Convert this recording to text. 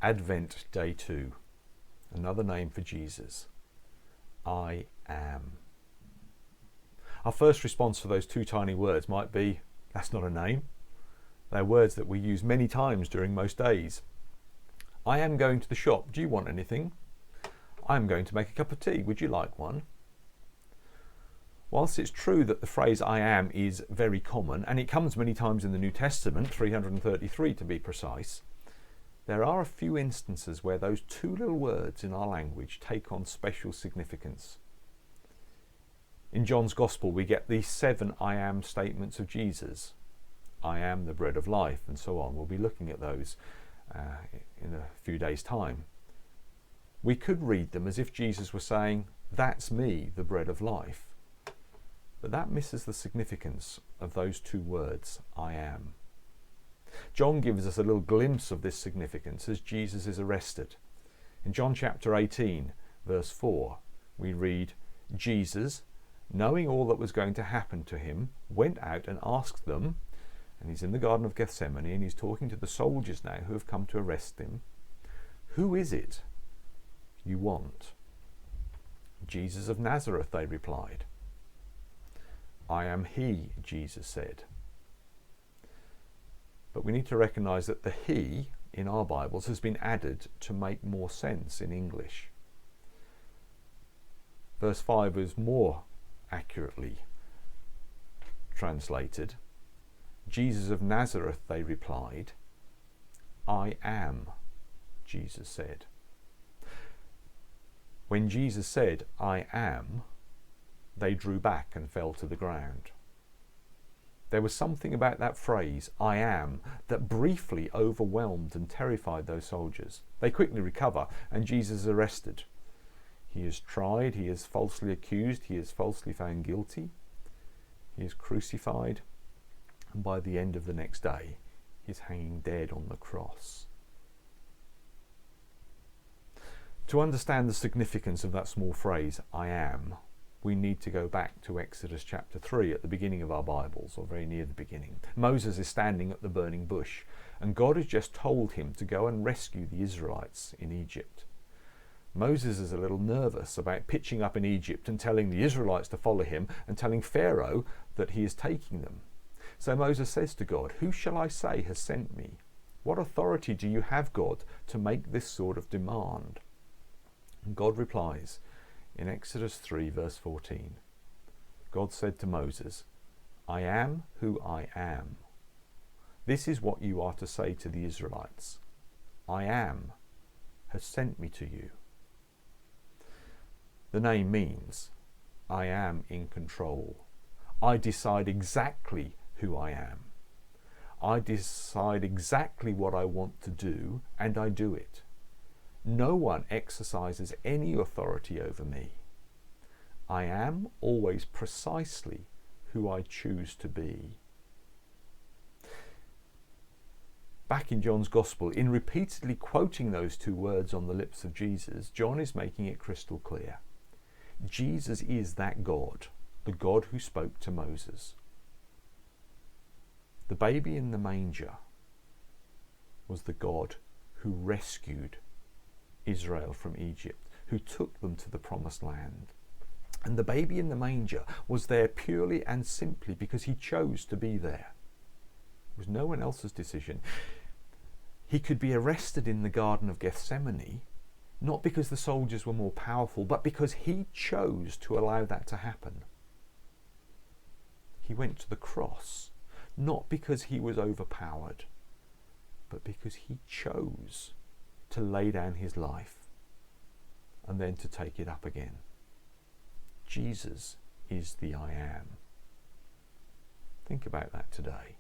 Advent Day 2. Another name for Jesus. I am. Our first response to those two tiny words might be, that's not a name. They're words that we use many times during most days. I am going to the shop. Do you want anything? I am going to make a cup of tea. Would you like one? Whilst it's true that the phrase I am is very common, and it comes many times in the New Testament, 333 to be precise, there are a few instances where those two little words in our language take on special significance. In John's Gospel, we get these 7 I am statements of Jesus. I am the bread of life, and so on. We'll be looking at those in a few days' time. We could read them as if Jesus were saying, that's me, the bread of life. But that misses the significance of those two words, I am. John gives us a little glimpse of this significance as Jesus is arrested. In John chapter 18, verse 4, we read, Jesus, knowing all that was going to happen to him, went out and asked them, and he's in the Garden of Gethsemane and he's talking to the soldiers now who have come to arrest him, who is it you want? Jesus of Nazareth, they replied. I am he, Jesus said. But we need to recognise that the he in our Bibles has been added to make more sense in English. Verse 5 is more accurately translated. Jesus of Nazareth, they replied. I am, Jesus said. When Jesus said, I am, they drew back and fell to the ground. There was something about that phrase, I am, that briefly overwhelmed and terrified those soldiers. They quickly recover and Jesus is arrested. He is tried, he is falsely accused, he is falsely found guilty, he is crucified, and by the end of the next day, he is hanging dead on the cross. To understand the significance of that small phrase, I am, we need to go back to Exodus chapter 3 at the beginning of our Bibles, or very near the beginning. Moses is standing at the burning bush, and God has just told him to go and rescue the Israelites in Egypt. Moses is a little nervous about pitching up in Egypt and telling the Israelites to follow him and telling Pharaoh that he is taking them. So Moses says to God, who shall I say has sent me? What authority do you have, God, to make this sort of demand? And God replies in Exodus 3 verse 14. God said to Moses, I am who I am. This is what you are to say to the Israelites. I am has sent me to you. The name means I am in control. I decide exactly who I am. I decide exactly what I want to do, and I do it. No one exercises any authority over me. I am always precisely who I choose to be. Back in John's Gospel, in repeatedly quoting those two words on the lips of Jesus, John is making it crystal clear. Jesus is that God, the God who spoke to Moses. The baby in the manger was the God who rescued Israel from Egypt, who took them to the promised land. And the baby in the manger was there purely and simply because he chose to be there. It was no one else's decision. He could be arrested in the Garden of Gethsemane, not because the soldiers were more powerful, but because he chose to allow that to happen. He went to the cross, not because he was overpowered, but because he chose to lay down his life and then to take it up again. Jesus is the I am. Think about that today.